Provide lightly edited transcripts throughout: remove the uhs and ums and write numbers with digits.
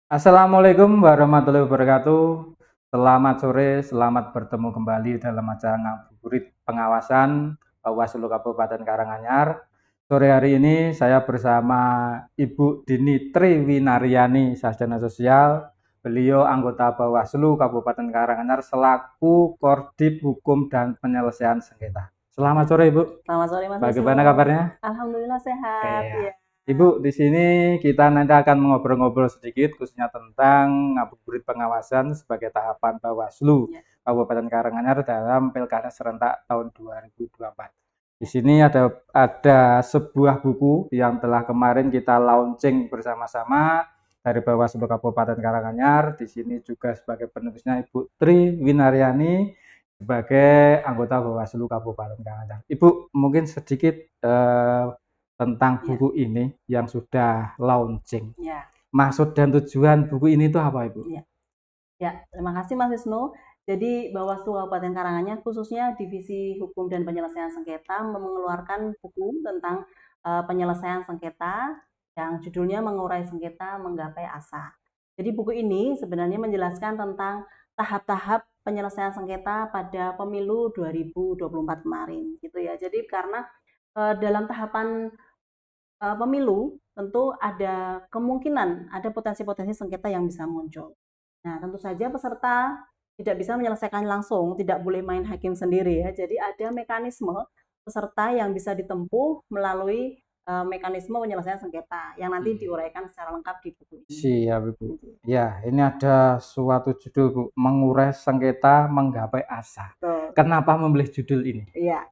Assalamualaikum warahmatullahi wabarakatuh. Selamat sore, selamat bertemu kembali dalam acara Ngabuburit Pengawasan Bawaslu Kabupaten Karanganyar. Sore hari ini saya bersama Ibu Dini Triwinaryani, Sarjana Sosial. Beliau anggota Bawaslu Kabupaten Karanganyar selaku Kordip Hukum dan Penyelesaian Sengketa. Selamat sore, Ibu. Selamat sore, Mas Wisnu. Bagaimana kabarnya? Alhamdulillah sehat. Iya. Ya. Ibu, di sini kita nanti akan ngobrol-ngobrol sedikit khususnya tentang ngabuburit pengawasan sebagai tahapan Bawaslu Ya. Kabupaten Karanganyar dalam Pilkada serentak tahun 2024. Di sini ada sebuah buku yang telah kemarin kita launching bersama-sama dari Bawaslu Kabupaten Karanganyar. Di sini juga sebagai penulisnya Ibu Tri Winaryani sebagai anggota Bawaslu Kabupaten Karanganyar. Ibu, mungkin sedikit tentang buku ini yang sudah launching. Maksud dan tujuan buku ini itu apa, Ibu? Terima kasih Mas Wisnu. Jadi Bawaslu Kabupaten Karanganyar khususnya Divisi Hukum dan Penyelesaian Sengketa mengeluarkan buku tentang penyelesaian sengketa yang judulnya Mengurai Sengketa Menggapai Asa. Jadi buku ini sebenarnya menjelaskan tentang tahap-tahap penyelesaian sengketa pada pemilu 2024 kemarin gitu ya. Jadi karena dalam tahapan pemilu tentu ada kemungkinan ada potensi-potensi sengketa yang bisa muncul. Nah, tentu saja peserta tidak bisa menyelesaikan langsung, tidak boleh main hakim sendiri ya. Jadi ada mekanisme peserta yang bisa ditempuh melalui mekanisme penyelesaian sengketa yang nanti diuraikan secara lengkap di buku ini. Siap, Ibu. Ya, ini ada suatu judul, Bu, Mengurai Sengketa Menggapai Asa. Kenapa memilih judul ini? Iya.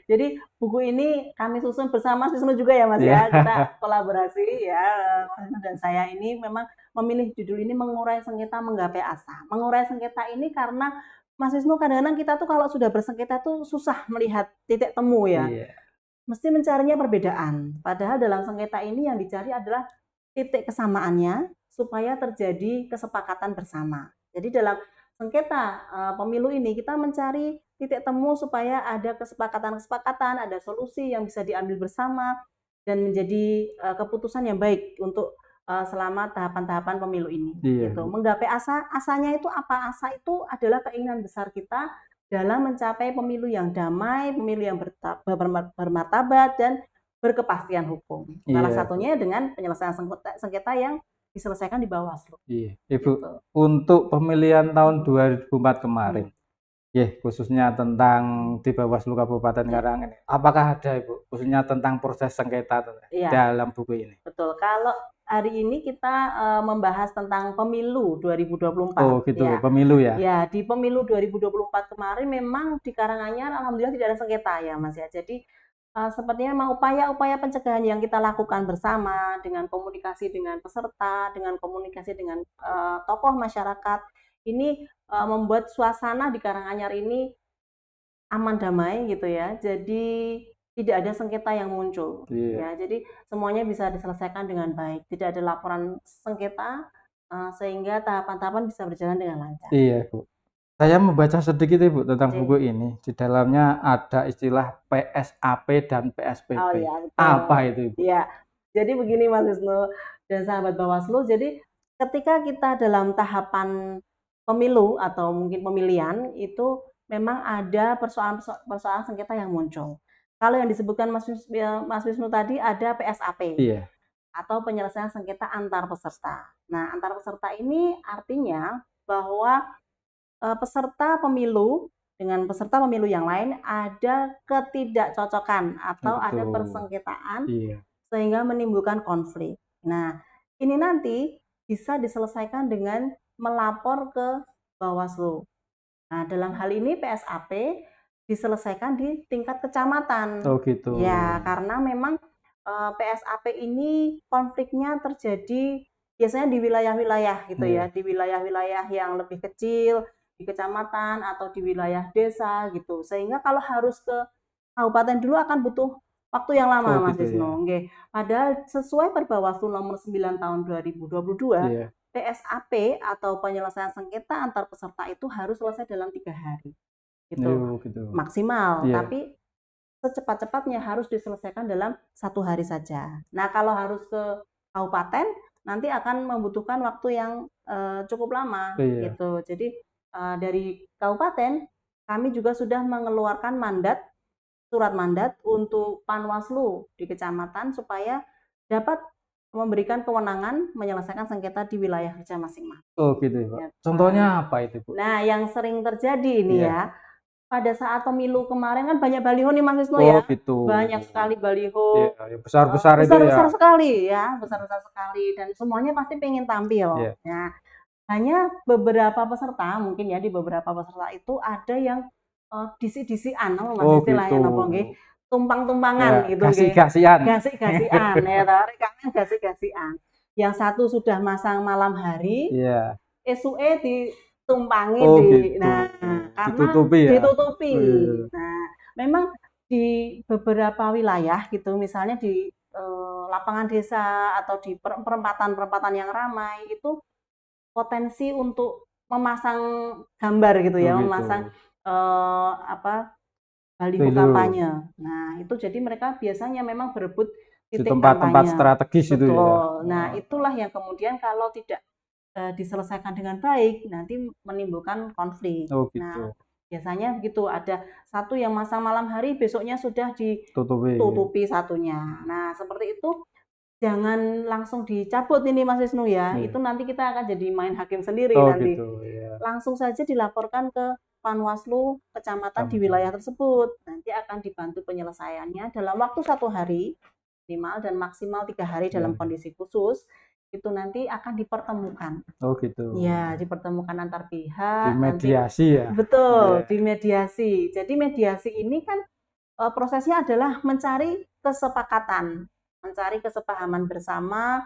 Jadi buku ini kami susun bersama Mas Wisnu juga ya Mas ya. Kita kolaborasi ya, Mas Wisnu dan saya ini memang memilih judul ini Mengurai Sengketa Menggapai Asa. Mengurai sengketa ini karena Mas Wisnu kadang-kadang kita tuh kalau sudah bersengketa tuh susah melihat titik temu ya. Mesti mencarinya perbedaan. Padahal dalam sengketa ini yang dicari adalah titik kesamaannya supaya terjadi kesepakatan bersama. Jadi dalam sengketa pemilu ini kita mencari titik temu supaya ada kesepakatan-kesepakatan, ada solusi yang bisa diambil bersama dan menjadi keputusan yang baik untuk selama tahapan-tahapan pemilu ini. Gitu. Menggapai asanya itu apa? Asa itu adalah keinginan besar kita dalam mencapai pemilu yang damai, pemilu yang bermartabat dan berkepastian hukum. Salah satunya dengan penyelesaian sengketa yang diselesaikan di Bawaslu. Iya, Ibu. Gitu. Untuk pemilihan tahun 2004 kemarin, khususnya tentang di Bawaslu Kabupaten Karanganyar, apakah ada, Ibu, khususnya tentang proses sengketa dalam buku ini? Betul. Kalau hari ini kita membahas tentang pemilu 2024. Oh gitu, ya. Pemilu ya? Ya, di pemilu 2024 kemarin memang di Karanganyar alhamdulillah tidak ada sengketa ya Mas ya. Jadi sepertinya memang upaya-upaya pencegahan yang kita lakukan bersama dengan komunikasi dengan peserta, dengan komunikasi dengan tokoh masyarakat, ini membuat suasana di Karanganyar ini aman damai gitu ya. Jadi tidak ada sengketa yang muncul. Ya, jadi semuanya bisa diselesaikan dengan baik. Tidak ada laporan sengketa sehingga tahapan-tahapan bisa berjalan dengan lancar. Iya, Bu. Saya membaca sedikit, Ibu, tentang buku ini. Di dalamnya ada istilah PSAP dan PSPP. Oh iya, betul. Apa itu, Ibu? Iya. Jadi begini Mas Wisnu dan sahabat Bawaslu, jadi ketika kita dalam tahapan pemilu atau mungkin pemilihan itu memang ada persoalan sengketa yang muncul. Kalau yang disebutkan Mas Wisnu tadi ada PSAP. Iya. Atau penyelesaian sengketa antar peserta. Nah, antar peserta ini artinya bahwa peserta pemilu dengan peserta pemilu yang lain ada ketidakcocokan atau ada persengketaan sehingga menimbulkan konflik. Nah, ini nanti bisa diselesaikan dengan melapor ke Bawaslu. Nah, dalam hal ini PSAP diselesaikan di tingkat kecamatan. Oh gitu. Ya, karena memang PSAP ini konfliknya terjadi biasanya di wilayah-wilayah gitu ya, di wilayah-wilayah yang lebih kecil, di kecamatan atau di wilayah desa gitu. Sehingga kalau harus ke kabupaten dulu akan butuh waktu yang lama Mas Wisnu. Ya. Padahal sesuai Perbawaslu nomor 9 tahun 2022, PSAP atau penyelesaian sengketa antar peserta itu harus selesai dalam 3 hari. Gitu. Maksimal, tapi secepat-cepatnya harus diselesaikan dalam 1 hari saja. Nah, kalau harus ke kabupaten nanti akan membutuhkan waktu yang cukup lama Iya. gitu. Jadi dari kabupaten kami juga sudah mengeluarkan surat mandat untuk Panwaslu di kecamatan supaya dapat memberikan kewenangan menyelesaikan sengketa di wilayah kerja masing-masing. Oh gitu ya, Pak. Ya. Contohnya apa itu, Bu? Nah, yang sering terjadi ini Iya. ya, pada saat pemilu kemarin kan banyak baliho nih Mas Wisnu Oh ya. gitu. Banyak sekali Iya, baliho yang besar-besar itu ya. besar-besar sekali ya, besar-besar sekali dan semuanya pasti pengen tampil. Iya. Nah, hanya beberapa peserta mungkin ya di beberapa peserta itu ada yang disi-disian apa Mas Oh istilahnya gitu. napa nggih? Tumpang-tumpangan Ya, gitu nggih. gasik-gasikan. Gasik-gasikan ya toh, rekaman gasik-gasikan. Yang satu sudah masang malam hari, Iya. esuke ditumpangi Oh di gitu. nah karena Ditutupi ya. ditutupi. Iya. Nah, memang di beberapa wilayah gitu misalnya di lapangan desa atau di perempatan-perempatan yang ramai itu potensi untuk memasang gambar gitu Oh ya, gitu. memasang apa baliho Baliho. kampanye. Nah, itu jadi mereka biasanya memang berebut Di titik tempat-tempat kampanye. strategis itu ya. Betul. Nah, itulah yang kemudian kalau tidak diselesaikan dengan baik nanti menimbulkan konflik. Oh Nah, gitu. biasanya begitu ada satu yang masang malam hari besoknya sudah Tutupi. ditutupi satunya. Nah, seperti itu jangan langsung dicabut ini Mas Wisnu ya. Iya. Itu nanti kita akan jadi main hakim sendiri Oh nanti. gitu ya. Langsung saja dilaporkan ke Panwaslu kecamatan di wilayah tersebut. Nanti akan dibantu penyelesaiannya dalam waktu 1 hari minimal dan maksimal 3 hari dalam kondisi khusus. Itu nanti akan dipertemukan. Oh gitu. Ya, dipertemukan antar pihak. Dimediasi ya. Betul, dimediasi. Jadi mediasi ini kan prosesnya adalah mencari kesepakatan, mencari kesepahaman bersama,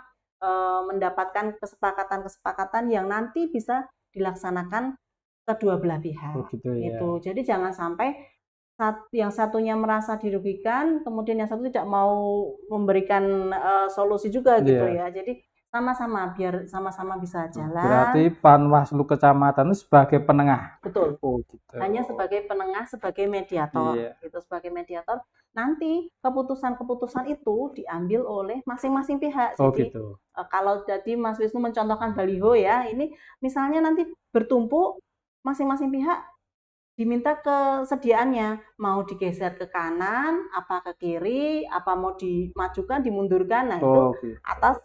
mendapatkan kesepakatan-kesepakatan yang nanti bisa dilaksanakan kedua belah pihak. Oh gitu ya. Itu. Jadi jangan sampai yang satunya merasa dirugikan, kemudian yang satu tidak mau memberikan solusi juga gitu ya. Jadi sama-sama biar sama-sama bisa jalan. Berarti Panwaslu kecamatan itu sebagai penengah. Betul. Oh gitu. Hanya sebagai penengah, sebagai mediator. Iya. Gitu, sebagai mediator. Nanti keputusan-keputusan itu diambil oleh masing-masing pihak. Oh Jadi gitu. kalau tadi Mas Wisnu mencontohkan baliho ya, ini misalnya nanti bertumpuk masing-masing pihak diminta kesediaannya, mau digeser ke kanan, apa ke kiri, apa mau dimajukan, dimundurkan. Nah, itu gitu. atas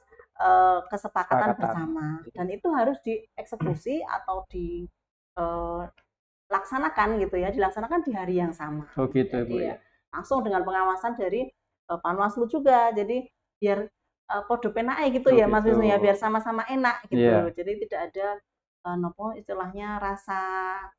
kesepakatan bersama. Dan itu harus dieksekusi atau dilaksanakan gitu ya, dilaksanakan di hari yang sama. Oh gitu Bu Jadi ya. langsung dengan pengawasan dari Panwaslu juga. Jadi biar podo penake gitu ya Mas Wisnu ya, biar sama-sama enak gitu. Iya. Jadi tidak ada nopo istilahnya rasa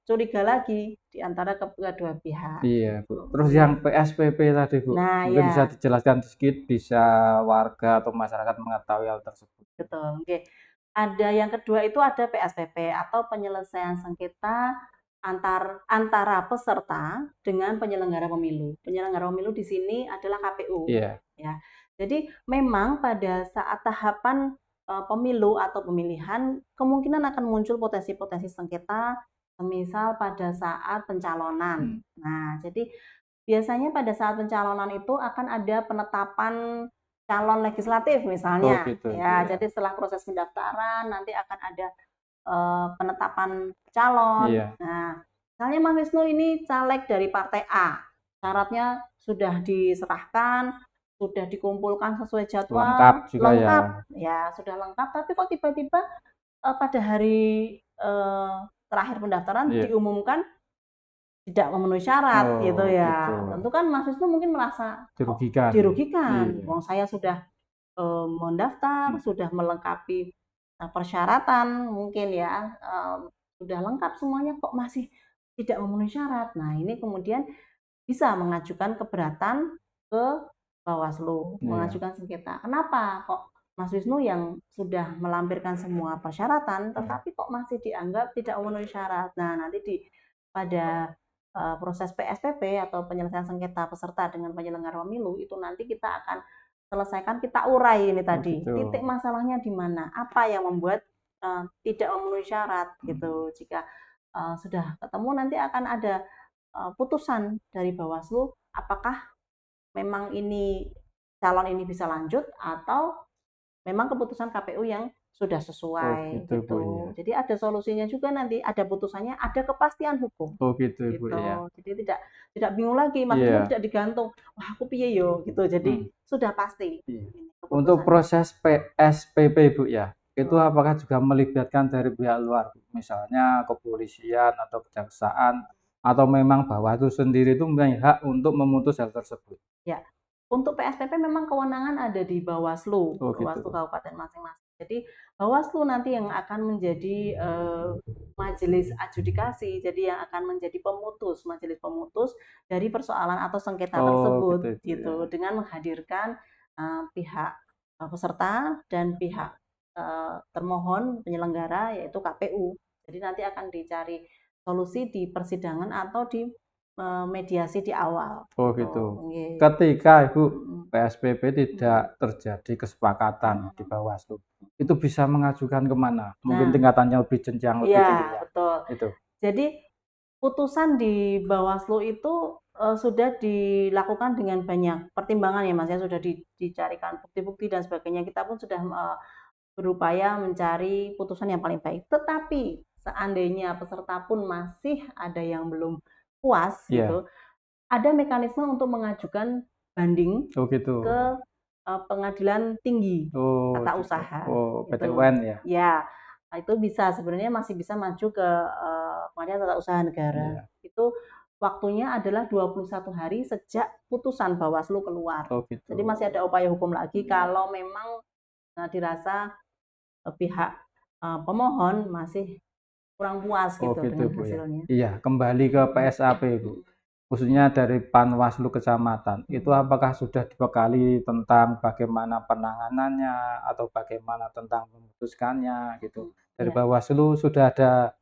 curiga lagi di antara kedua pihak. Iya Bu. Terus yang PSPP tadi Bu, Nah, mungkin ya. bisa dijelaskan sedikit, bisa warga atau masyarakat mengetahui hal tersebut. Betul. Oke. Ada yang kedua itu ada PSPP atau penyelesaian sengketa antara peserta dengan penyelenggara pemilu. Penyelenggara pemilu di sini adalah KPU. Iya. Ya. Jadi memang pada saat tahapan pemilu atau pemilihan kemungkinan akan muncul potensi-potensi sengketa, misal pada saat pencalonan. Nah, jadi biasanya pada saat pencalonan itu akan ada penetapan calon legislatif misalnya. Oh gitu. Ya, jadi setelah proses pendaftaran nanti akan ada penetapan calon. Iya. Nah, misalnya Mas Wisnu ini caleg dari partai A, syaratnya sudah diserahkan, sudah dikumpulkan sesuai jadwal, lengkap ya sudah lengkap, tapi kok tiba-tiba pada hari terakhir pendaftaran diumumkan tidak memenuhi syarat gitu ya. Tentu kan Mas Wisnu mungkin merasa dirugikan. Wong saya sudah mendaftar, sudah melengkapi persyaratan mungkin ya, sudah lengkap semuanya kok masih tidak memenuhi syarat. Nah, ini kemudian bisa mengajukan keberatan ke Bawaslu, mengajukan sengketa. Kenapa kok Mas Wisnu yang sudah melampirkan semua persyaratan tetapi kok masih dianggap tidak memenuhi syarat. Nah, nanti pada proses PSPP atau penyelesaian sengketa peserta dengan penyelenggara pemilu itu nanti kita akan selesaikan, kita urai ini tadi. Titik masalahnya di mana? Apa yang membuat tidak memenuhi syarat gitu. Jika sudah ketemu nanti akan ada putusan dari Bawaslu apakah memang ini calon ini bisa lanjut atau memang keputusan KPU yang sudah Oh sesuai gitu Bu gitu. ya. Jadi ada solusinya juga nanti, ada putusannya, ada kepastian hukum Oh gitu Bu gitu. ya. Jadi tidak bingung lagi, Mas Wisnu Iya. tidak digantung, wah aku piye yo gitu. Jadi Hmm. sudah pasti Iya. ini Untuk keputusannya. proses PSPP Bu ya, itu Betul. apakah juga melibatkan dari pihak luar, misalnya kepolisian atau kejaksaan, atau memang Bawaslu sendiri itu mempunyai hak untuk memutus hal tersebut? Ya, untuk PSPP memang kewenangan ada di Bawaslu, Oh gitu. Bawaslu kabupaten masing-masing. Jadi Bawaslu nanti yang akan menjadi majelis adjudikasi, jadi yang akan menjadi majelis pemutus dari persoalan atau sengketa Oh gitu tersebut, Ibu ya. gitu, dengan menghadirkan pihak peserta dan pihak termohon penyelenggara yaitu KPU. Jadi nanti akan dicari solusi di persidangan atau di mediasi di awal. Oh Gitu. gitu. Nggih. Ketika Ibu Mm. PSBB tidak terjadi kesepakatan di Bawaslu, itu bisa mengajukan kemana? Mungkin Nah, tingkatannya lebih jenjang lebih tinggi iya ya. betul. Itu. Jadi putusan di Bawaslu itu sudah dilakukan dengan banyak pertimbangan ya Mas ya, sudah dicarikan bukti-bukti dan sebagainya. Kita pun sudah berupaya mencari putusan yang paling baik. Tetapi seandainya peserta pun masih ada yang belum puas Iya. gitu, ada mekanisme untuk mengajukan banding Oh gitu. ke pengadilan tinggi Oh tata gitu. usaha Oh PT itu. UN ya. Ya, itu bisa sebenarnya masih bisa maju ke pengadilan tata usaha negara. Iya. Itu waktunya adalah 21 hari sejak putusan Bawaslu keluar. Oh gitu. Jadi masih ada upaya hukum lagi kalau memang dirasa pihak pemohon masih kurang puas Oh gitu gitu dengan Bu ya. hasilnya. Iya, kembali ke PSAP Bu. Khususnya dari Panwaslu Kecamatan, itu apakah sudah dibekali tentang bagaimana penanganannya atau bagaimana tentang memutuskannya gitu? Dari Iya. Bawaslu sudah ada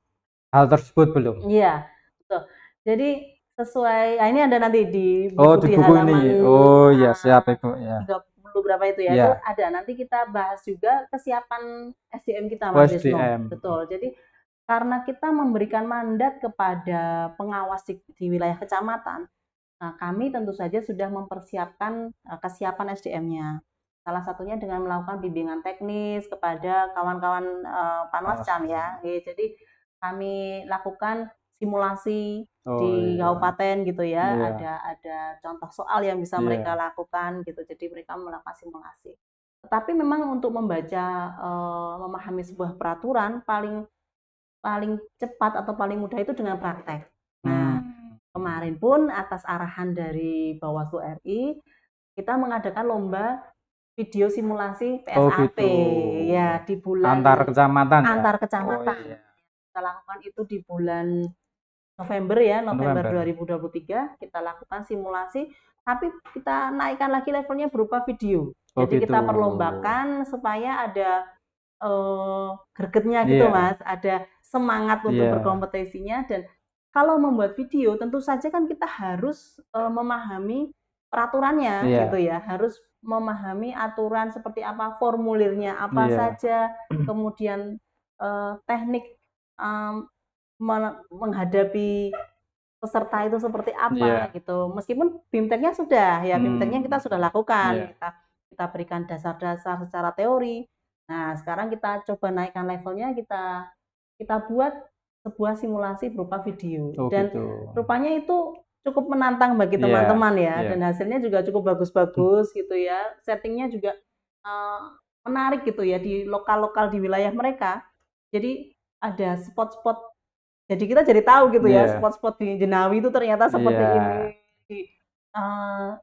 hal tersebut belum? Iya, betul. Jadi sesuai, ini ada nanti di Oh buku di di buku ini. halaman Oh iya siap Ibu ya. 30 berapa itu ya, itu Iya. ada. Nanti kita bahas juga kesiapan SDM kita, Oh Mas Wisnu. SDM. Betul. Jadi karena kita memberikan mandat kepada pengawas di wilayah kecamatan, nah kami tentu saja sudah mempersiapkan kesiapan SDM-nya. Salah satunya dengan melakukan bimbingan teknis kepada kawan-kawan Panwascam ya. Jadi kami lakukan simulasi Oh di iya. kabupaten gitu ya. Iya. Ada contoh soal yang bisa mereka Iya. lakukan gitu. Jadi mereka melakukan simulasi. Tetapi memang untuk membaca, memahami sebuah peraturan paling paling cepat atau paling mudah itu dengan praktek. Nah, Hmm. kemarin pun atas arahan dari Bawaslu RI, kita mengadakan lomba video simulasi Oh PSAP gitu. ya di bulan Antar kecamatan ya? antar Oh kecamatan. iya. Kita lakukan itu di bulan November ya, November November. 2023 kita lakukan simulasi, tapi kita naikkan lagi levelnya berupa video. Oh Jadi gitu. kita perlombakan supaya ada gregetnya gitu Iya. Mas, ada semangat untuk Iya. berkompetisinya. Dan kalau membuat video tentu saja kan kita harus memahami peraturannya Iya. gitu ya, harus memahami aturan seperti apa, formulirnya apa Iya. saja, kemudian teknik menghadapi peserta itu seperti apa Iya. gitu. Meskipun BIMTEK-nya sudah ya, BIMTEK-nya kita sudah lakukan, Iya. kita berikan dasar-dasar secara teori. Nah, sekarang kita coba naikkan levelnya, kita buat sebuah simulasi berupa video. Oh Dan gitu. rupanya itu cukup menantang bagi Iya. teman-teman ya, Iya. dan hasilnya juga cukup bagus-bagus gitu ya. Settingnya juga menarik gitu ya di lokal-lokal di wilayah mereka. Jadi ada spot-spot, jadi kita jadi tahu gitu ya, Iya. spot-spot di Jenawi itu ternyata seperti Iya. ini, di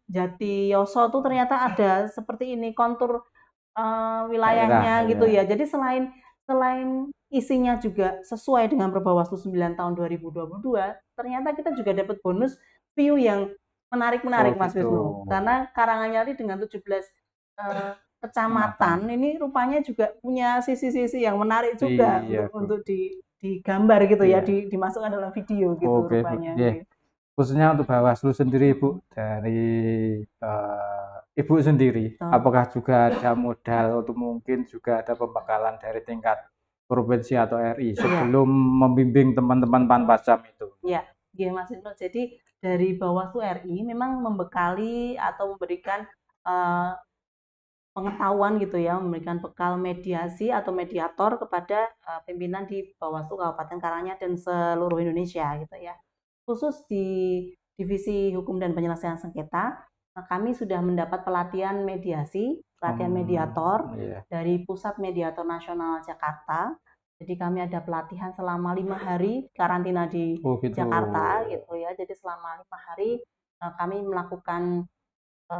Jatiyoso tuh ternyata ada seperti ini kontur Daerah, wilayahnya gitu iya. ya. Jadi selain isinya juga sesuai dengan Perbawaslu 9 tahun 2022, ternyata kita juga dapat bonus view yang Oh menarik-menarik Mas gitu. Wisnu. Karena Karanganyar dengan 17 kecamatan ini rupanya juga punya sisi-sisi yang menarik juga Iya, Bu. untuk digambar gitu ya, Iya. dimasukkan dalam video gitu Oke, Bu. rupanya. Iya. Khususnya untuk Bawaslu sendiri, Bu, dari Ibu sendiri, Betul. apakah juga ada modal untuk mungkin juga ada pembekalan dari tingkat provinsi atau RI sebelum membimbing teman-teman Panwascam itu? Iya, iya Mas Wisnu. Jadi dari Bawaslu RI memang membekali atau memberikan pengetahuan gitu ya, memberikan bekal mediasi atau mediator kepada pimpinan di Bawaslu Kabupaten Karanganyar dan seluruh Indonesia gitu ya. Khusus di Divisi Hukum dan Penyelesaian Sengketa, kami sudah mendapat pelatihan mediasi, pelatihan mediator dari Pusat Mediator Nasional Jakarta. Jadi kami ada pelatihan selama 5 hari karantina di Jakarta gitu ya. Jadi selama 5 hari kami melakukan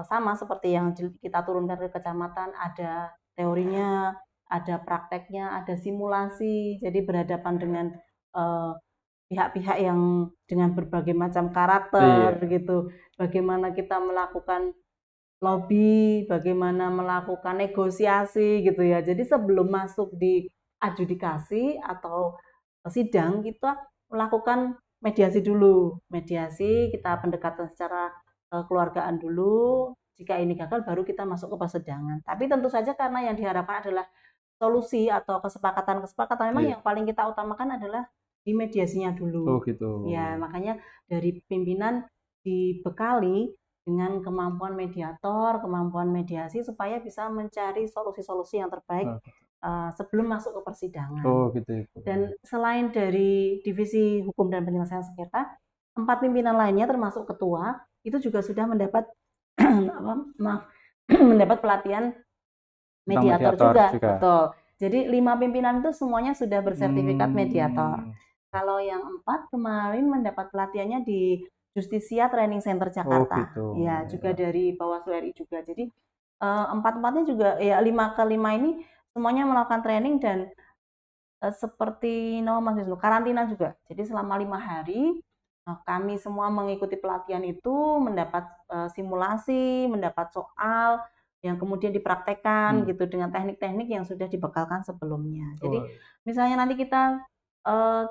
sama seperti yang kita turunkan ke kecamatan, ada teorinya, ada prakteknya, ada simulasi. Jadi berhadapan dengan pihak-pihak yang dengan berbagai macam karakter gitu. Bagaimana kita melakukan lobby, bagaimana melakukan negosiasi gitu ya. Jadi sebelum masuk di adjudikasi atau sidang, kita melakukan mediasi dulu. Mediasi, kita pendekatan secara keluargaan dulu. Jika ini gagal, baru kita masuk ke persidangan. Tapi tentu saja karena yang diharapkan adalah solusi atau kesepakatan-kesepakatan, memang yang paling kita utamakan adalah di mediasinya dulu. Oh gitu. Ya, makanya dari pimpinan dibekali dengan kemampuan mediator, kemampuan mediasi supaya bisa mencari solusi-solusi yang terbaik sebelum masuk ke persidangan. Oh gitu. Dan selain dari Divisi Hukum dan Penyelesaian Sengketa, 4 pimpinan lainnya termasuk ketua itu juga sudah mendapat mendapat pelatihan mediator juga. Betul. Jadi 5 pimpinan itu semuanya sudah bersertifikat mediator. Kalau yang 4 kemarin mendapat pelatihannya di Justisia Training Center Jakarta. Oh, gitu. Ya, juga dari Bawaslu RI juga. Jadi 4-4-nya juga ya 5 ke 5 ini semuanya melakukan training dan seperti Mas Wisnu, karantina juga. Jadi selama 5 hari kami semua mengikuti pelatihan itu, mendapat simulasi, mendapat soal yang kemudian dipraktekkan gitu dengan teknik-teknik yang sudah dibekalkan sebelumnya. Jadi misalnya nanti kita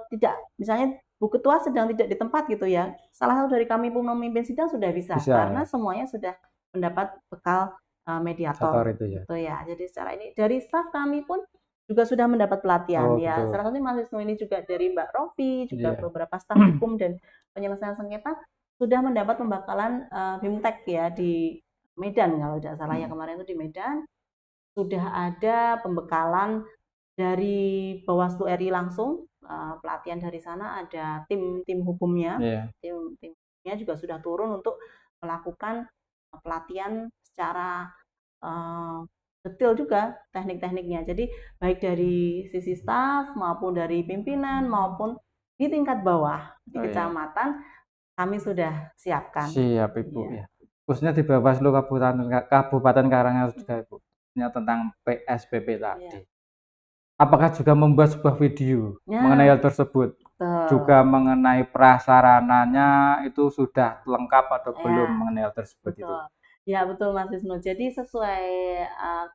tidak, misalnya Bu Ketua sedang tidak di tempat gitu ya, salah satu dari kami pun memimpin sidang sudah bisa karena semuanya sudah mendapat bekal mediator gitu ya. Jadi secara ini dari staf kami pun juga sudah mendapat pelatihan ya. Salah satunya Mas Wisnu ini juga dari Mbak Rofi, juga beberapa staf hukum dan penyelesaian sengketa sudah mendapat pembekalan BIMTEK ya di Medan kalau tidak salah ya, kemarin itu di Medan. Sudah ada pembekalan dari Bawaslu RI langsung, pelatihan dari sana, ada tim hukumnya. Timnya juga sudah turun untuk melakukan pelatihan secara detail juga teknik-tekniknya. Jadi baik dari sisi staf maupun dari pimpinan maupun di tingkat bawah di kecamatan kami sudah siapkan. Siap Ibu ya. Khususnya di Bawaslu Kabupaten Karanganyar juga Ibu. Tentang PSBB tadi. Apakah juga membuat sebuah video mengenai hal tersebut? Juga mengenai prasarananya itu sudah lengkap atau belum mengenai hal tersebut itu? Ya betul Mas Wisnu. Jadi sesuai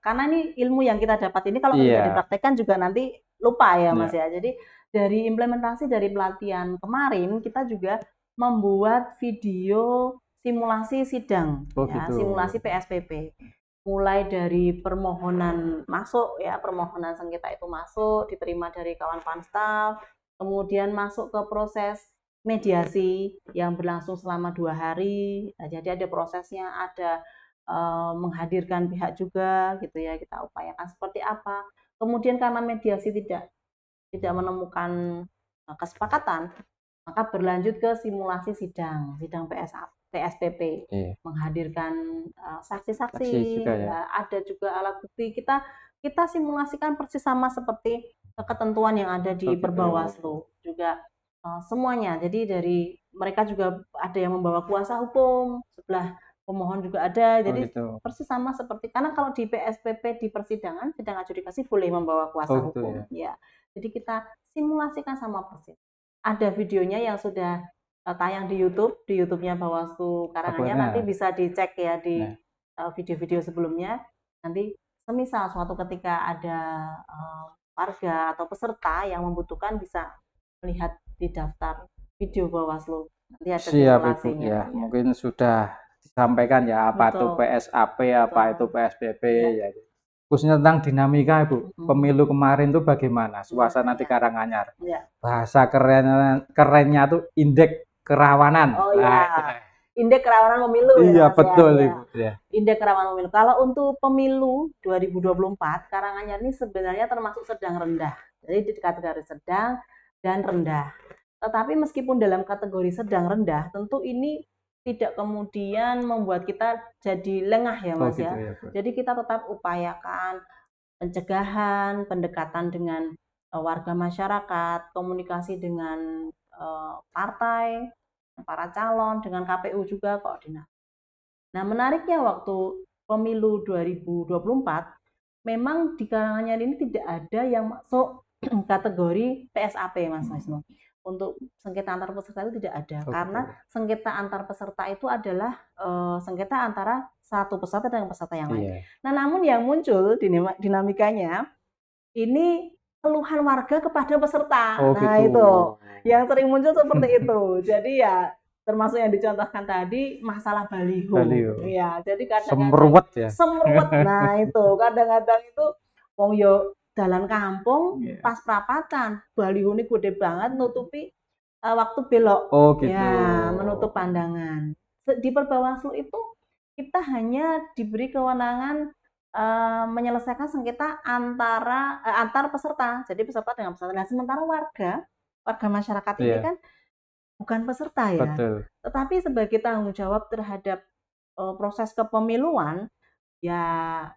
karena ini ilmu yang kita dapat ini kalau tidak dipraktekkan juga nanti lupa ya Mas ya. Jadi dari implementasi dari pelatihan kemarin kita juga membuat video simulasi sidang, simulasi PSBB. Mulai dari permohonan masuk ya, permohonan sengketa itu masuk, diterima dari kawan panstaf, kemudian masuk ke proses mediasi yang berlangsung selama 2 hari. Nah, jadi ada prosesnya, ada menghadirkan pihak juga gitu ya, kita upayakan seperti apa. Kemudian karena mediasi tidak menemukan kesepakatan, maka berlanjut ke simulasi sidang PSBB, menghadirkan saksi-saksi, ada juga alat bukti. Kita simulasikan persis sama seperti ketentuan yang ada di Perbawaslu juga. Semuanya, jadi dari mereka juga ada yang membawa kuasa hukum, sebelah pemohon juga ada, jadi persis sama seperti, karena kalau di PSBB di persidangan, sidang adjudikasi boleh membawa kuasa hukum ya. Jadi kita simulasikan sama persis. Ada videonya yang sudah tayang di YouTube-nya Bawaslu Karanganyar, nanti bisa dicek ya di video-video sebelumnya. Nanti semisal suatu ketika ada warga atau peserta yang membutuhkan bisa melihat di daftar video Bawaslu. Nanti ada simulasinya. Ya. Mungkin sudah disampaikan ya apa itu PSAP, apa itu PSBB ya. Khususnya tentang dinamika Ibu, pemilu kemarin tuh bagaimana suasana di Karanganyar? Bahasa kerennya tuh indeks kerawanan. indeks kerawanan pemilu ya Iya, Mas ya. betul Ya. Ibu. Ya. Indeks kerawanan pemilu. Kalau untuk pemilu 2024, Karanganyar ini sebenarnya termasuk sedang rendah. Jadi di kategori sedang dan rendah. Tetapi meskipun dalam kategori sedang rendah, tentu ini tidak kemudian membuat kita jadi lengah ya Oh Mas gitu ya. ya, Bu. Jadi kita tetap upayakan pencegahan, pendekatan dengan warga masyarakat, komunikasi dengan partai, para calon, dengan KPU juga koordinasi. Nah, menariknya waktu pemilu 2024, memang di Karanganyar ini tidak ada yang masuk kategori PSAP, Mas Wisnu. Untuk sengketa antar peserta itu tidak ada, karena sengketa antar peserta itu adalah sengketa antara satu peserta dengan peserta yang lain. Nah, namun yang muncul dinamikanya ini keluhan warga kepada peserta. Nah, gitu. Itu yang sering muncul seperti itu. Jadi ya termasuk yang dicontohkan tadi masalah baliho. Ya, jadi kadang-kadang semruwet. Nah, itu kadang-kadang itu wong yo dalan kampung pas prapatan, baliho ini gede banget nutupi waktu belok. Oh gitu. Ya, menutup pandangan. Di Perbawaslu itu kita hanya diberi kewenangan menyelesaikan sengketa antar peserta, jadi peserta dengan peserta. Nah, sementara warga masyarakat ini kan bukan peserta ya, tetapi sebagai tanggung jawab terhadap proses kepemiluan, ya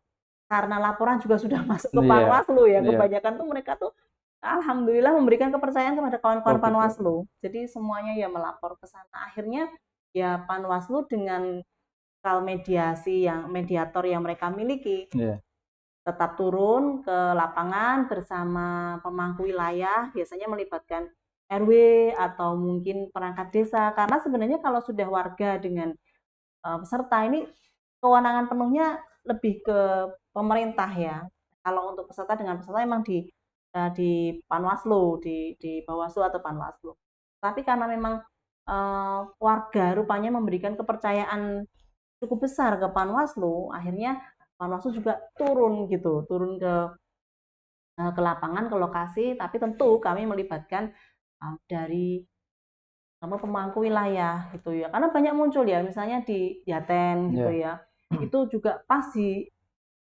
karena laporan juga sudah masuk ke Panwaslu ya, kebanyakan tuh mereka tuh alhamdulillah memberikan kepercayaan kepada kawan-kawan Panwaslu. Jadi semuanya ya melapor ke sana. Akhirnya ya Panwaslu dengan mediator yang mereka miliki tetap turun ke lapangan bersama pemangku wilayah, biasanya melibatkan RW atau mungkin perangkat desa, karena sebenarnya kalau sudah warga dengan peserta ini kewenangan penuhnya lebih ke pemerintah ya. Kalau untuk peserta dengan peserta memang di Panwaslu, di Bawaslu atau Panwaslu. Tapi karena memang warga rupanya memberikan kepercayaan cukup besar ke Panwaslu, akhirnya Panwaslu juga turun ke lapangan, ke lokasi, tapi tentu kami melibatkan dari pemangku wilayah gitu ya, karena banyak muncul ya, misalnya di Yaten gitu ya, itu juga pas di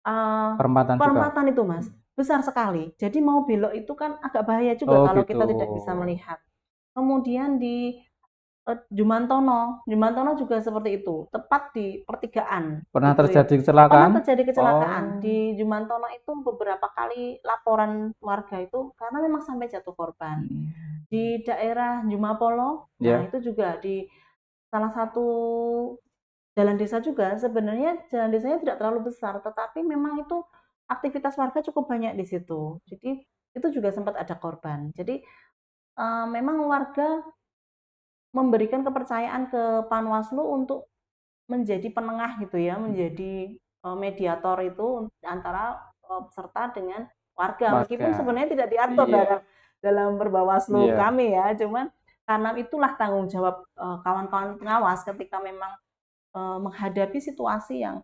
perempatan itu Mas, besar sekali, jadi mau belok itu kan agak bahaya juga kalau kita tidak bisa melihat. Kemudian di Jumantono juga seperti itu, tepat di pertigaan. Pernah terjadi kecelakaan? Pernah terjadi kecelakaan. Di Jumantono itu beberapa kali laporan warga itu karena memang sampai jatuh korban. Di daerah Jumapolo, nah itu juga di salah satu jalan desa juga, sebenarnya jalan desanya tidak terlalu besar, tetapi memang itu aktivitas warga cukup banyak di situ. Jadi itu juga sempat ada korban. Jadi memang warga memberikan kepercayaan ke Panwaslu untuk menjadi penengah gitu ya, menjadi mediator itu antara peserta dengan warga. Meskipun sebenarnya tidak diatur dalam Perbawaslu kami ya, cuman karena itulah tanggung jawab kawan-kawan pengawas ketika memang menghadapi situasi yang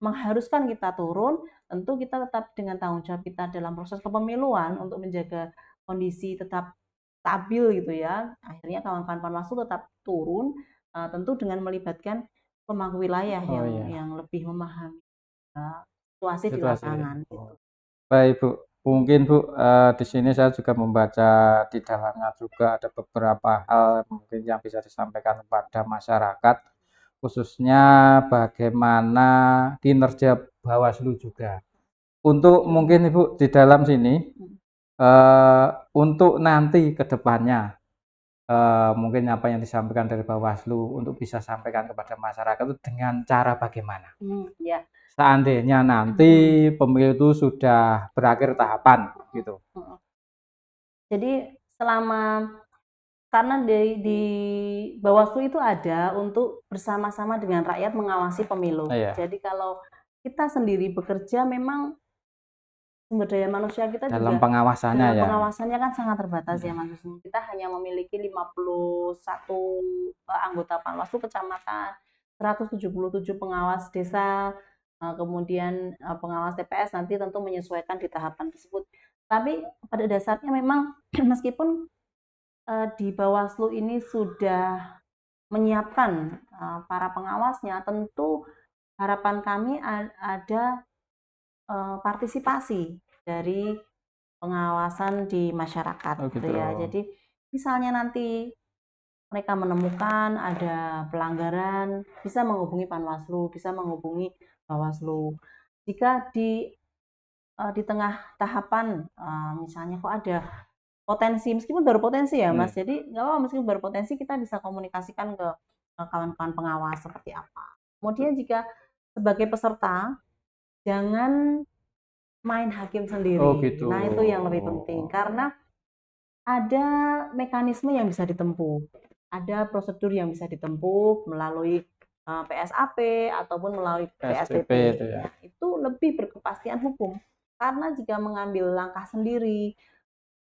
mengharuskan kita turun, tentu kita tetap dengan tanggung jawab kita dalam proses kepemiluan untuk menjaga kondisi tetap stabil gitu ya. Akhirnya kawan-kawan Panwaslu tetap turun, tentu dengan melibatkan pemangku wilayah yang lebih memahami situasi di lapangan. Gitu. Baik Bu, mungkin Bu di sini saya juga membaca di dalamnya juga ada beberapa hal mungkin yang bisa disampaikan kepada masyarakat, khususnya bagaimana kinerja Bawaslu juga. Untuk mungkin Ibu di dalam sini untuk nanti ke depannya mungkin apa yang disampaikan dari Bawaslu untuk bisa sampaikan kepada masyarakat itu dengan cara bagaimana? Seandainya nanti pemilu itu sudah berakhir tahapan gitu. Jadi karena di Bawaslu itu ada untuk bersama-sama dengan rakyat mengawasi pemilu. Jadi kalau kita sendiri bekerja memang sumber daya manusia kita dalam juga pengawasannya pengawasannya kan sangat terbatas ya Mas Wisnu. Kita hanya memiliki 51 anggota Panwaslu kecamatan, 177 pengawas desa, kemudian pengawas TPS nanti tentu menyesuaikan di tahapan tersebut. Tapi pada dasarnya memang meskipun di Bawaslu ini sudah menyiapkan para pengawasnya, tentu harapan kami ada partisipasi dari pengawasan di masyarakat Oh gitu gitu. ya. Jadi misalnya nanti mereka menemukan ada pelanggaran, bisa menghubungi Panwaslu, bisa menghubungi Bawaslu. Jika di tengah tahapan misalnya kok ada potensi, meskipun baru potensi ya Mas, jadi nggak apa-apa, meskipun baru potensi kita bisa komunikasikan ke kawan-kawan pengawas seperti apa. Kemudian jika sebagai peserta, jangan main hakim Oh sendiri. gitu. Nah, itu yang lebih penting karena ada mekanisme yang bisa ditempuh. Ada prosedur yang bisa ditempuh melalui PSAP ataupun melalui PSBB PSBB. itu ya. Ya, itu lebih berkepastian hukum. Karena jika mengambil langkah sendiri,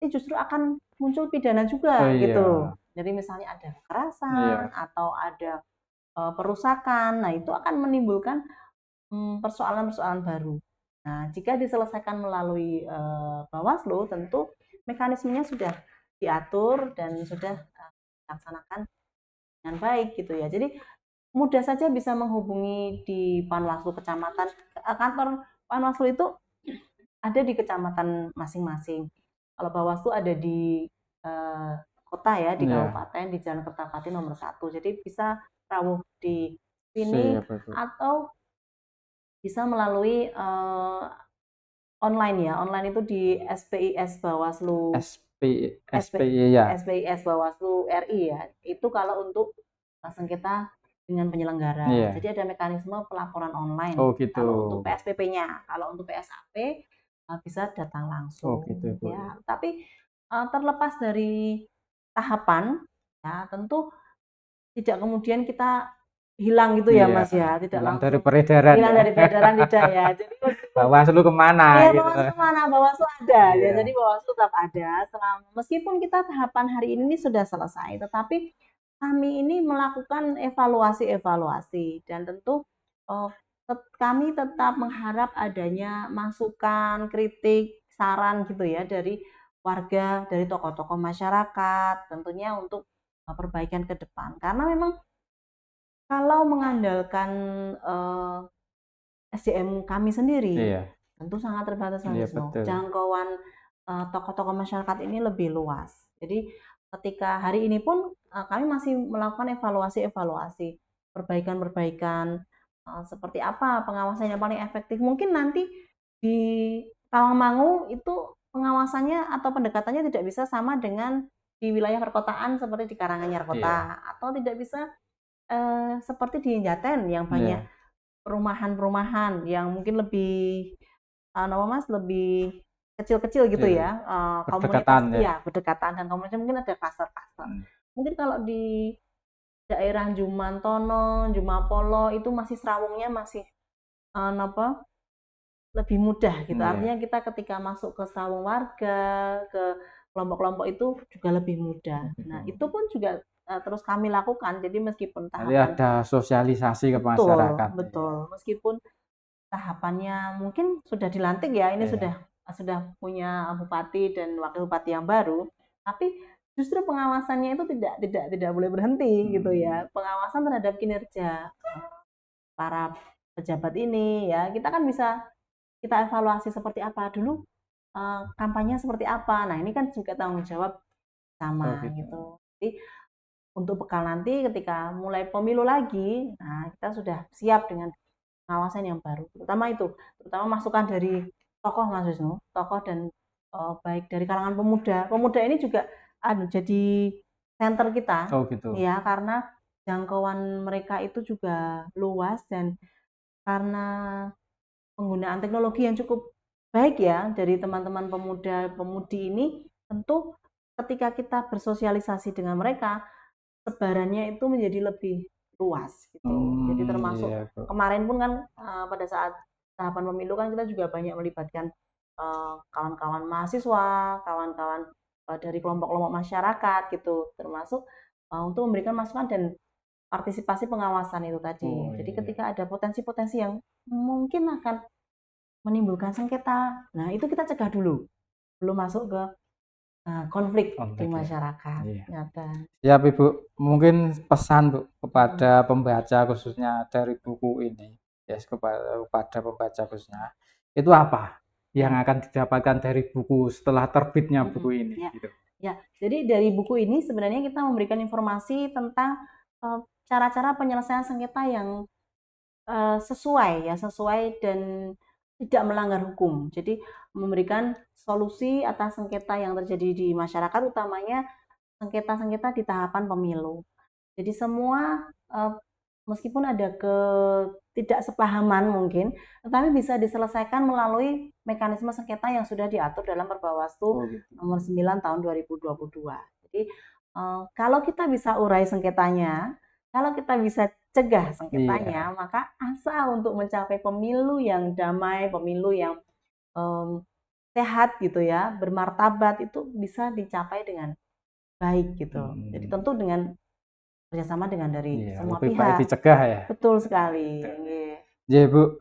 ini justru akan muncul pidana Oh juga gitu. iya. Jadi misalnya ada Iya. kekerasan atau ada perusakan, nah itu akan menimbulkan persoalan-persoalan baru. Nah, jika diselesaikan melalui Bawaslu, tentu mekanismenya sudah diatur dan sudah dilaksanakan dengan baik gitu ya. Jadi mudah saja bisa menghubungi di Panwaslu kecamatan. Kantor Panwaslu itu ada di kecamatan masing-masing. Kalau Bawaslu ada di kota ya, di Iya. kabupaten, di Jalan Kertapati nomor 1. Jadi bisa rawuh di sini Siap itu. atau bisa melalui online ya. Online itu di SPIS Bawaslu SPI ya. SPIS Bawaslu RI ya. Itu kalau untuk sengketa dengan penyelenggara. Iya. Jadi ada mekanisme pelaporan online. Oh gitu. Kalau untuk PSPP-nya, kalau untuk PSAP bisa datang Oh langsung gitu Bu. ya. Tapi terlepas dari tahapan ya, tentu tidak kemudian kita hilang gitu ya Iya. Mas ya, tidak Hilang dari langsung peredaran hilang ya. dari peredaran tidak ya. Jadi Bawaslu kemana iya, gitu. Bawaslu mana? Bawaslu ada ya. Iya. Jadi Bawaslu tetap ada selama meskipun kita tahapan hari ini sudah selesai, tetapi kami ini melakukan evaluasi-evaluasi dan tentu eh, kami tetap mengharap adanya masukan, kritik, saran gitu ya dari warga, dari tokoh-tokoh masyarakat, tentunya untuk perbaikan ke depan. Karena memang kalau mengandalkan SDM kami sendiri, Iya. tentu sangat terbatas Mas Iya Wisnu. betul. Jangkauan tokoh-tokoh masyarakat ini lebih luas. Jadi ketika hari ini pun kami masih melakukan evaluasi-evaluasi, perbaikan-perbaikan seperti apa pengawasan yang paling efektif. Mungkin nanti di Tawangmangu itu pengawasannya atau pendekatannya tidak bisa sama dengan di wilayah perkotaan seperti di Karanganyar Iya. Kota atau tidak bisa seperti di Jaten yang banyak Iya. perumahan-perumahan yang mungkin lebih nama Mas lebih kecil-kecil gitu Iya. ya Berdekatan komunitas ya. iya berdekatan dan komunitas mungkin ada klaster-klaster. Hmm. Mungkin kalau di daerah Jumantono, Jumapolo itu masih serawungnya masih apa lebih mudah gitu. Iya. Artinya kita ketika masuk ke serawung warga, ke kelompok-kelompok itu juga lebih mudah. Gitu. Nah, itu pun juga terus kami lakukan. Jadi meskipun Nanti tahapan ada sosialisasi ke betul, masyarakat. Iya. betul. Meskipun tahapannya mungkin sudah dilantik ya, ini Iya. sudah punya bupati dan wakil bupati yang baru, tapi justru pengawasannya itu tidak boleh berhenti gitu ya. Pengawasan terhadap kinerja para pejabat ini ya, kita kan bisa kita evaluasi seperti apa dulu kampanye seperti apa. Nah, ini kan juga tanggung jawab Oh sama gitu. gitu. Jadi untuk bekal nanti ketika mulai pemilu lagi, nah kita sudah siap dengan pengawasan yang baru. Terutama masukan dari tokoh Mas Wisnu, tokoh dan baik dari kalangan pemuda. Pemuda ini juga jadi center kita, Oh gitu. ya karena jangkauan mereka itu juga luas dan karena penggunaan teknologi yang cukup baik ya dari teman-teman pemuda-pemudi ini, tentu ketika kita bersosialisasi dengan mereka, sebarannya itu menjadi lebih luas gitu. Jadi termasuk Iya, Bu. kemarin pun kan pada saat tahapan pemilu kan kita juga banyak melibatkan kawan-kawan mahasiswa, kawan-kawan dari kelompok-kelompok masyarakat gitu, termasuk untuk memberikan masukan dan partisipasi pengawasan itu tadi. Oh Jadi iya. ketika ada potensi-potensi yang mungkin akan menimbulkan sengketa, nah itu kita cegah dulu, belum masuk ke konflik di Konflik ya. masyarakat. Iya. Nyata. Ya, Ibu, mungkin pesan Bu kepada pembaca khususnya dari buku ini, ya kepada pembaca khususnya, itu apa yang akan didapatkan dari buku setelah terbitnya buku ini? Ya. Gitu. Ya, jadi dari buku ini sebenarnya kita memberikan informasi tentang cara-cara penyelesaian sengketa yang sesuai dan tidak melanggar hukum. Jadi memberikan solusi atas sengketa yang terjadi di masyarakat, utamanya sengketa-sengketa di tahapan pemilu. Jadi semua meskipun ada ketidaksepahaman mungkin, tetapi bisa diselesaikan melalui mekanisme sengketa yang sudah diatur dalam Perbawaslu nomor 9 tahun 2022. Jadi kalau kita bisa urai sengketanya, kalau kita bisa cegah sengketanya, maka asa untuk mencapai pemilu yang damai, pemilu yang sehat gitu ya, bermartabat itu bisa dicapai dengan baik gitu. Jadi tentu dengan kerjasama dengan dari semua lebih pihak. baik dicegah ya. Betul sekali. Ya Bu,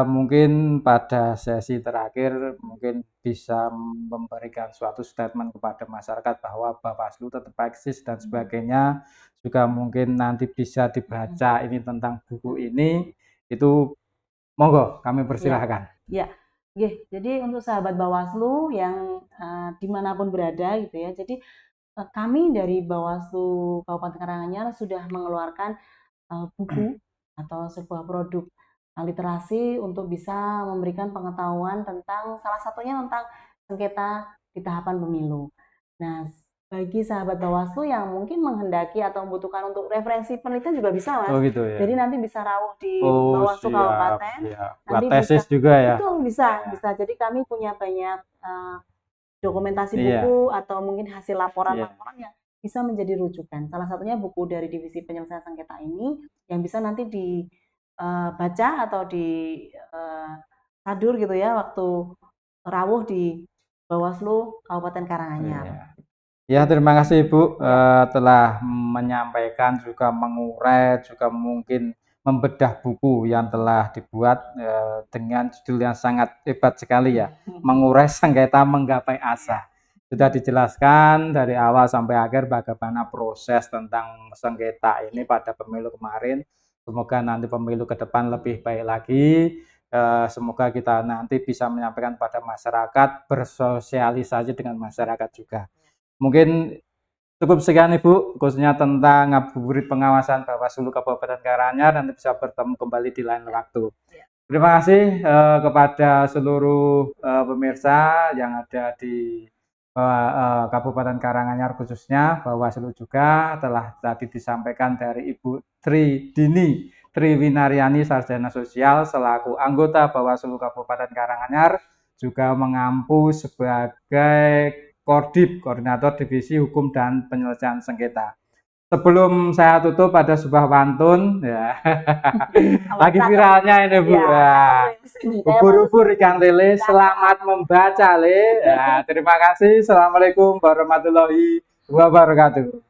mungkin pada sesi terakhir mungkin bisa memberikan suatu statement kepada masyarakat bahwa Bawaslu tetap eksis dan sebagainya, juga mungkin nanti bisa dibaca ini tentang buku ini, itu monggo kami persilahkan. Ya. Jadi untuk sahabat Bawaslu yang dimanapun berada gitu ya, jadi kami dari Bawaslu Kabupaten Karanganyar sudah mengeluarkan buku atau sebuah produk literasi untuk bisa memberikan pengetahuan tentang salah satunya tentang sengketa di tahapan pemilu. Nah, bagi sahabat Bawaslu yang mungkin menghendaki atau membutuhkan untuk referensi penelitian juga bisa, Mas. Oh gitu ya. Jadi nanti bisa rawuh di Bawaslu Kabupaten. Nanti tesis juga ya. Betul, bisa. Jadi kami punya banyak dokumentasi buku atau mungkin hasil laporan-laporan yang bisa menjadi rujukan. Salah satunya buku dari Divisi Penyelesaian Sengketa ini yang bisa nanti dibaca atau disadur gitu ya waktu rawuh di Bawaslu Kabupaten Karanganyar. Ya, terima kasih Ibu telah menyampaikan, juga mengurai, juga mungkin membedah buku yang telah dibuat dengan judul yang sangat hebat sekali ya, mengurai sengketa menggapai asa. Sudah dijelaskan dari awal sampai akhir bagaimana proses tentang sengketa ini pada pemilu kemarin. Semoga nanti pemilu ke depan lebih baik lagi. Semoga kita nanti bisa menyampaikan pada masyarakat, bersosialisasi dengan masyarakat juga. Mungkin cukup sekian Ibu, khususnya tentang ngabuburit pengawasan Bawaslu Kabupaten Karanganyar. Nanti bisa bertemu kembali di lain waktu. Terima kasih kepada seluruh pemirsa yang ada di Kabupaten Karanganyar khususnya. Bawaslu juga telah tadi disampaikan dari Ibu Triwinaryani, Sarjana Sosial selaku anggota Bawaslu Kabupaten Karanganyar, juga mengampu sebagai Koordinator Divisi Hukum dan Penyelesaian Sengketa. Sebelum saya tutup ada sebuah pantun ya. Lagi viralnya ini Bu. Ubur-ubur ikan lele, selamat membaca Le. Ya, terima kasih. Assalamualaikum warahmatullahi wabarakatuh.